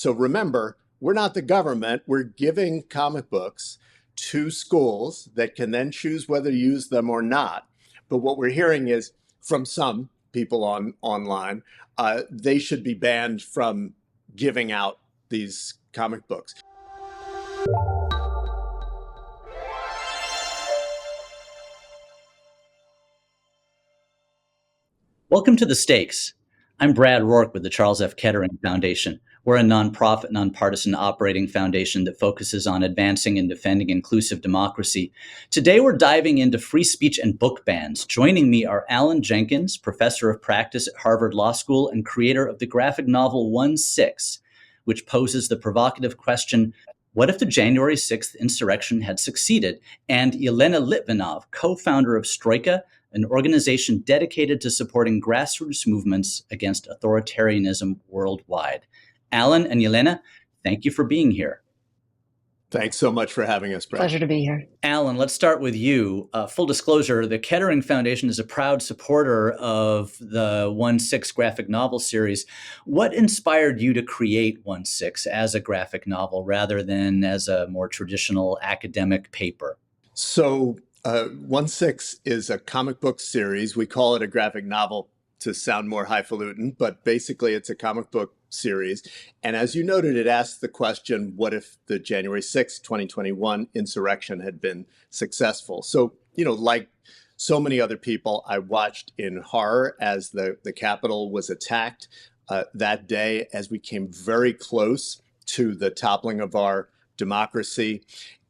So remember, we're not the government. We're giving comic books to schools that can then choose whether to use them or not. But what we're hearing is from some people online, they should be banned from giving out these comic books. Welcome to The Stakes. I'm Brad Rourke with the Charles F. Kettering Foundation. We're a nonprofit, nonpartisan operating foundation that focuses on advancing and defending inclusive democracy. Today, we're diving into free speech and book bans. Joining me are Alan Jenkins, professor of practice at Harvard Law School and creator of the graphic novel 1/6, which poses the provocative question, what if the January 6th insurrection had succeeded? And Yelena Litvinov, co-founder of STROIKA, an organization dedicated to supporting grassroots movements against authoritarianism worldwide. Alan and Yelena, thank you for being here. Thanks so much for having us, Brad. Pleasure to be here. Alan, let's start with you. Full disclosure, the Kettering Foundation is a proud supporter of the 1/6 graphic novel series. What inspired you to create 1/6 as a graphic novel rather than as a more traditional academic paper? So 1/6 is a comic book series. We call it a graphic novel to sound more highfalutin, but basically it's a comic book series. And as you noted, it asks the question, what if the January 6th, 2021 insurrection had been successful? So, like so many other people, I watched in horror as the Capitol was attacked that day, as we came very close to the toppling of our democracy.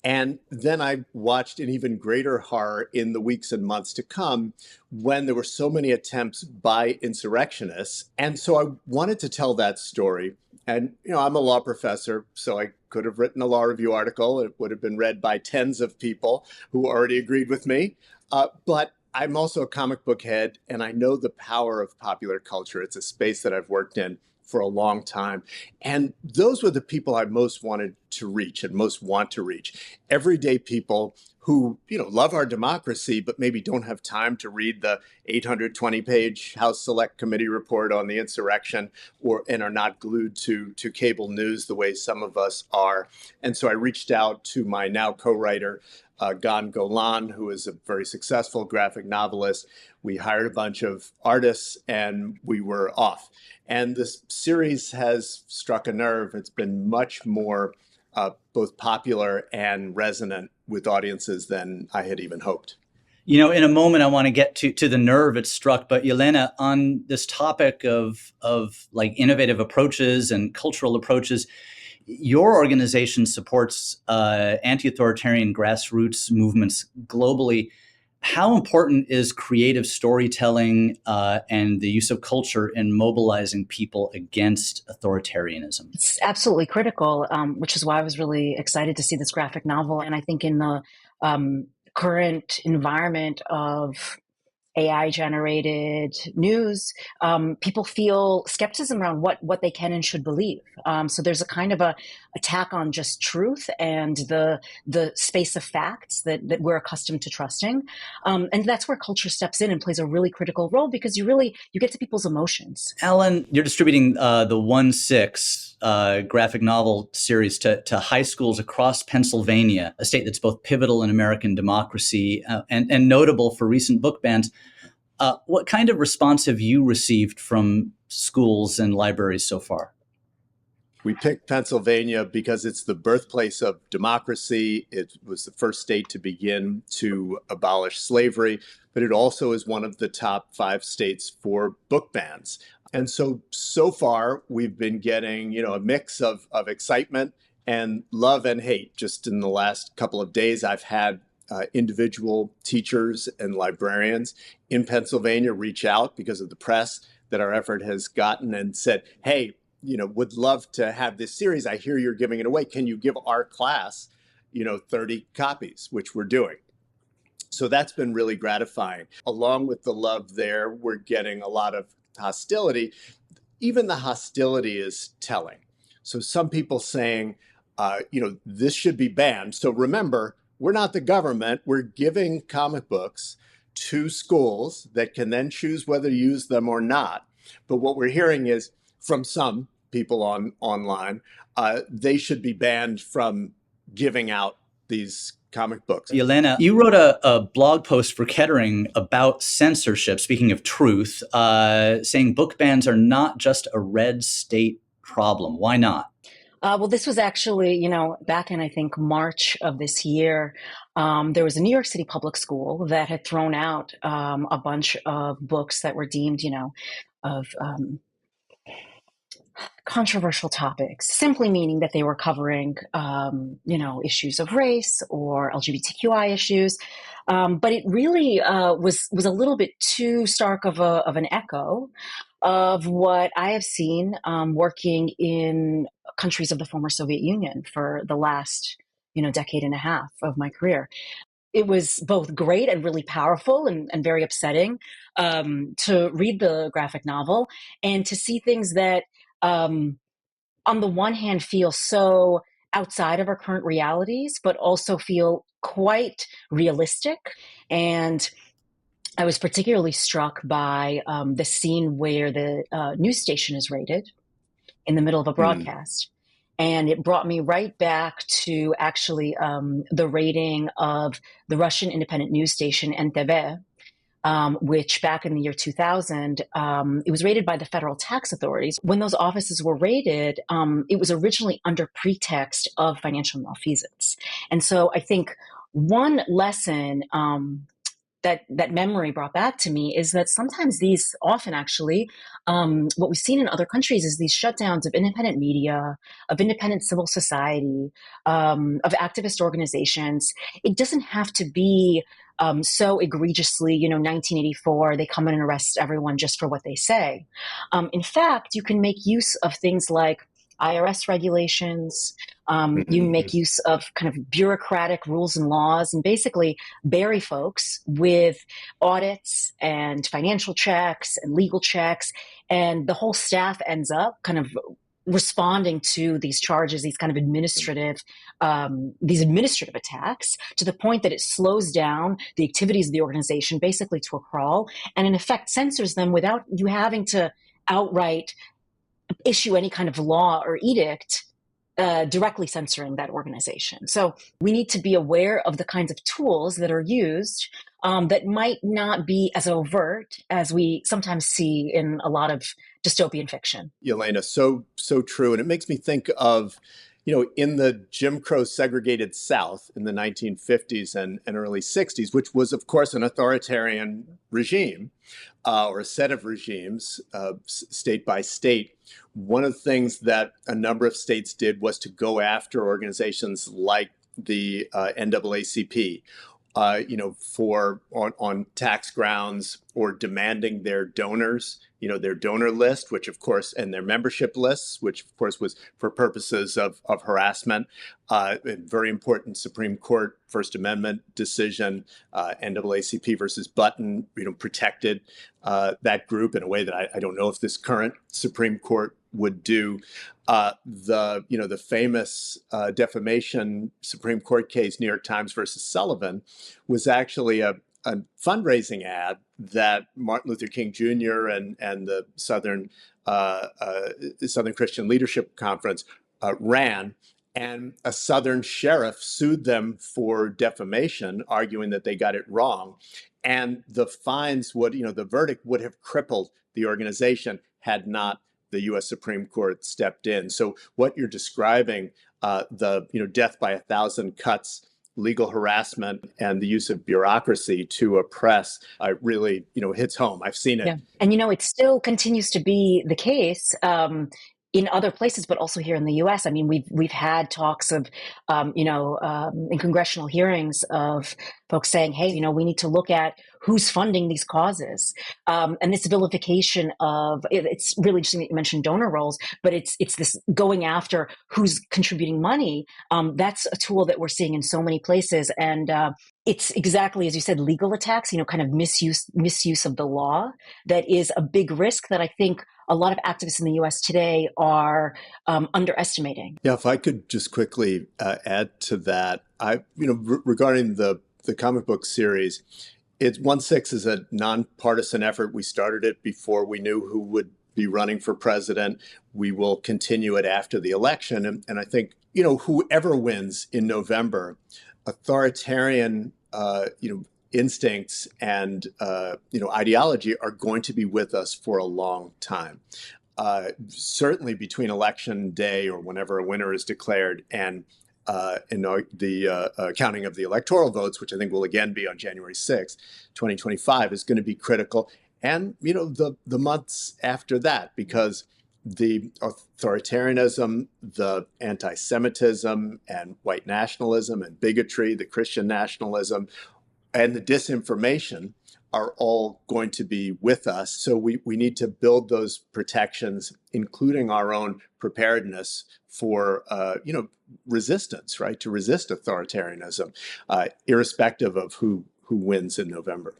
And then I watched in even greater horror in the weeks and months to come when there were so many attempts by insurrectionists. And so I wanted to tell that story. And, I'm a law professor, so I could have written a law review article. It would have been read by tens of people who already agreed with me. But I'm also a comic book head, and I know the power of popular culture. It's a space that I've worked in for a long time. And those were the people I most wanted to reach and most want to reach. Everyday people who, love our democracy, but maybe don't have time to read the 820-page House Select Committee report on the insurrection and are not glued to cable news the way some of us are. And so I reached out to my now co-writer, Gan Golan, who is a very successful graphic novelist. We hired a bunch of artists and we were off. And this series has struck a nerve. It's been much more both popular and resonant with audiences than I had even hoped. In a moment, I want to get to the nerve it struck. But Yelena, on this topic of like innovative approaches and cultural approaches, your organization supports anti-authoritarian grassroots movements globally. How important is creative storytelling and the use of culture in mobilizing people against authoritarianism? It's absolutely critical, which is why I was really excited to see this graphic novel. And I think in the current environment of AI-generated news, people feel skepticism around what they can and should believe. So there's a kind of a attack on just truth and the space of facts that we're accustomed to trusting. And that's where culture steps in and plays a really critical role because you get to people's emotions. Alan, you're distributing the 1/6 graphic novel series to high schools across Pennsylvania, a state that's both pivotal in American democracy and notable for recent book bans. What kind of response have you received from schools and libraries so far? We picked Pennsylvania because it's the birthplace of democracy. It was the first state to begin to abolish slavery, but it also is one of the top 5 states for book bans. And so far, we've been getting, a mix of excitement and love and hate. Just in the last couple of days, I've had individual teachers and librarians in Pennsylvania reach out because of the press that our effort has gotten and said, hey, would love to have this series. I hear you're giving it away. Can you give our class, 30 copies, which we're doing. So that's been really gratifying. Along with the love there, we're getting a lot of hostility. Even the hostility is telling. So some people saying, this should be banned. So remember, we're not the government. We're giving comic books to schools that can then choose whether to use them or not. But what we're hearing is from some people online, they should be banned from giving out these comic books. Yelena, you wrote a blog post for Kettering about censorship, speaking of truth, saying book bans are not just a red state problem. Why not? Well, this was actually, back in, I think, March of this year, there was a New York City public school that had thrown out a bunch of books that were deemed, of controversial topics, simply meaning that they were covering, issues of race or LGBTQI issues. But it really was a little bit too stark of an echo of what I have seen working in countries of the former Soviet Union for the last, decade and a half of my career. It was both great and really powerful and very upsetting to read the graphic novel and to see things that, on the one hand, feel so outside of our current realities, but also feel quite realistic. And I was particularly struck by the scene where the news station is raided in the middle of a broadcast. And it brought me right back to actually the raiding of the Russian independent news station NTV, which back in the year 2000, it was raided by the federal tax authorities. When those offices were raided, it was originally under pretext of financial malfeasance. And so I think one lesson that memory brought back to me is that sometimes these, often actually, what we've seen in other countries is these shutdowns of independent media, of independent civil society, of activist organizations. It doesn't have to be so egregiously, 1984, they come in and arrest everyone just for what they say. In fact, you can make use of things like IRS regulations. You make use of kind of bureaucratic rules and laws and basically bury folks with audits and financial checks and legal checks. And the whole staff ends up kind of responding to these charges, these kind of administrative attacks, to the point that it slows down the activities of the organization basically to a crawl, and in effect censors them without you having to outright issue any kind of law or edict directly censoring that organization. So we need to be aware of the kinds of tools that are used that might not be as overt as we sometimes see in a lot of dystopian fiction. Yelena, so true. And it makes me think of, in the Jim Crow segregated South in the 1950s and early 60s, which was, of course, an authoritarian regime or a set of regimes, state by state. One of the things that a number of states did was to go after organizations like the NAACP, on tax grounds or demanding their donors, their donor list, which of course, and their membership lists, which of course was for purposes of harassment. A very important Supreme Court First Amendment decision, NAACP versus Button, protected that group in a way that I don't know if this current Supreme Court would do. The famous defamation Supreme Court case, New York Times versus Sullivan, was actually a fundraising ad that Martin Luther King Jr. and the Southern Christian Leadership Conference ran. And a Southern sheriff sued them for defamation, arguing that they got it wrong. And the fines the verdict would have crippled the organization had not the U.S. Supreme Court stepped in. So what you're describing, the death by 1,000 cuts, legal harassment, and the use of bureaucracy to oppress, really hits home. I've seen it. Yeah. And it still continues to be the case in other places, but also here in the U.S. I mean, we've had talks of, in congressional hearings of folks saying, hey, we need to look at who's funding these causes. And this vilification of, it's really interesting that you mentioned donor rolls, but it's this going after who's contributing money. That's a tool that we're seeing in so many places. And it's exactly, as you said, legal attacks, kind of misuse of the law that is a big risk that I think a lot of activists in the U.S. today are underestimating. Yeah, if I could just quickly add to that, regarding the comic book series, 1/6 is a nonpartisan effort. We started it before we knew who would be running for president. We will continue it after the election. And I think, whoever wins in November, authoritarian, instincts and, ideology are going to be with us for a long time. Certainly between election day or whenever a winner is declared and the counting of the electoral votes, which I think will again be on January 6th, 2025, is going to be critical. And, the months after that, because the authoritarianism, the anti-Semitism and white nationalism and bigotry, the Christian nationalism, and the disinformation are all going to be with us. So we need to build those protections, including our own preparedness for, resistance, right? To resist authoritarianism, irrespective of who wins in November.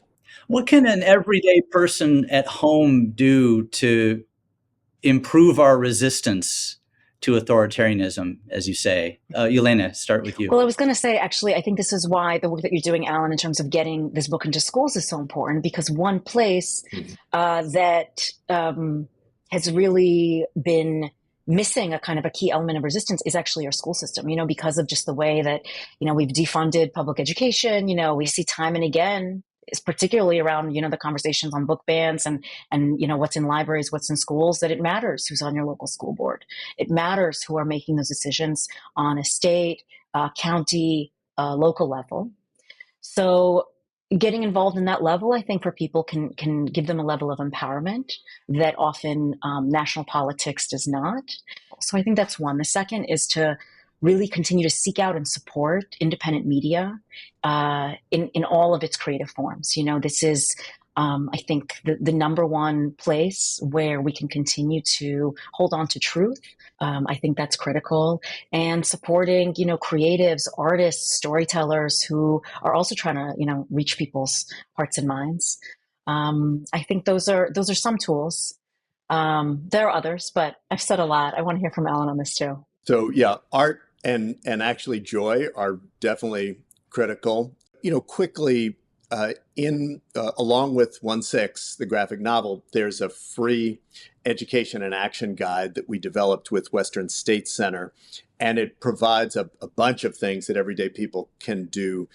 What can an everyday person at home do to improve our resistance to authoritarianism, as you say? Yelena, start with you. Well, I was going to say, actually, I think this is why the work that you're doing, Alan, in terms of getting this book into schools is so important, because one place that has really been missing a kind of a key element of resistance is actually our school system, because of just the way that, we've defunded public education. We see time and again, is particularly around, the conversations on book bans and what's in libraries, what's in schools, that it matters who's on your local school board. It matters who are making those decisions on a state, county, local level. So getting involved in that level, I think, for people can give them a level of empowerment that often national politics does not. So I think that's one. The second is to really continue to seek out and support independent media in all of its creative forms. This is, I think, the number one place where we can continue to hold on to truth. I think that's critical. And supporting, creatives, artists, storytellers who are also trying to, reach people's hearts and minds. I think those are some tools. There are others, but I've said a lot. I want to hear from Alan on this too. So yeah, art and actually joy are definitely critical. Quickly, along with 1/6, the graphic novel, there's a free education and action guide that we developed with Western State Center, and it provides a bunch of things that everyday people can do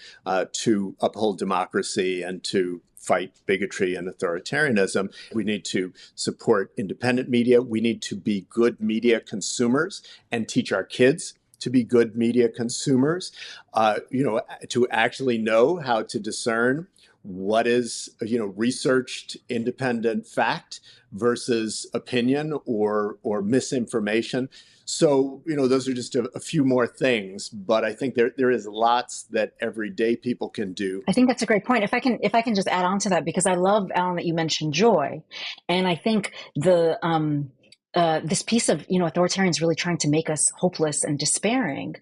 to uphold democracy and to fight bigotry and authoritarianism. We need to support independent media. We need to be good media consumers and teach our kids to be good media consumers, to actually know how to discern what is, researched independent fact versus opinion or misinformation. So, those are just a few more things, but I think there is lots that everyday people can do. I think that's a great point. If I can just add on to that, because I love, Alan, that you mentioned joy. And I think this piece of, authoritarians really trying to make us hopeless and despairing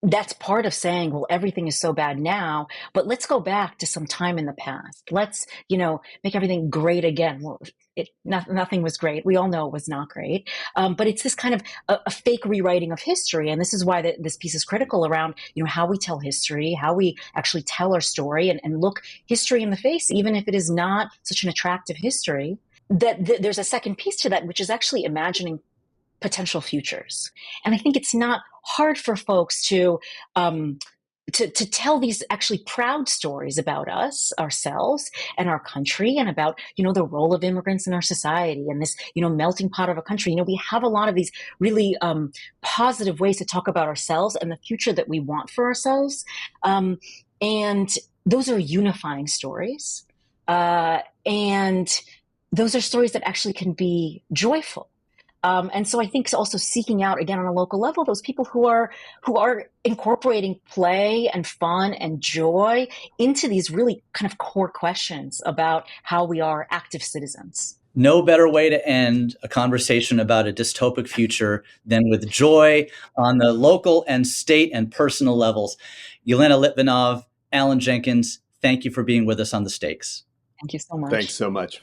that's part of saying, well, everything is so bad now, but let's go back to some time in the past. Let's, make everything great again. Well, nothing was great. We all know it was not great. But it's this kind of a fake rewriting of history. And this is why this piece is critical around, how we tell history, how we actually tell our story and look history in the face, even if it is not such an attractive history. There's a second piece to that, which is actually imagining potential futures. And I think it's not hard for folks to tell these actually proud stories about us, ourselves, and our country, and about, the role of immigrants in our society and this, melting pot of a country. We have a lot of these really positive ways to talk about ourselves and the future that we want for ourselves. And those are unifying stories. And those are stories that actually can be joyful. And so I think also seeking out, again, on a local level, those people who are incorporating play and fun and joy into these really kind of core questions about how we are active citizens. No better way to end a conversation about a dystopic future than with joy on the local and state and personal levels. Yelena Litvinov, Alan Jenkins, thank you for being with us on The Stakes. Thank you so much. Thanks so much.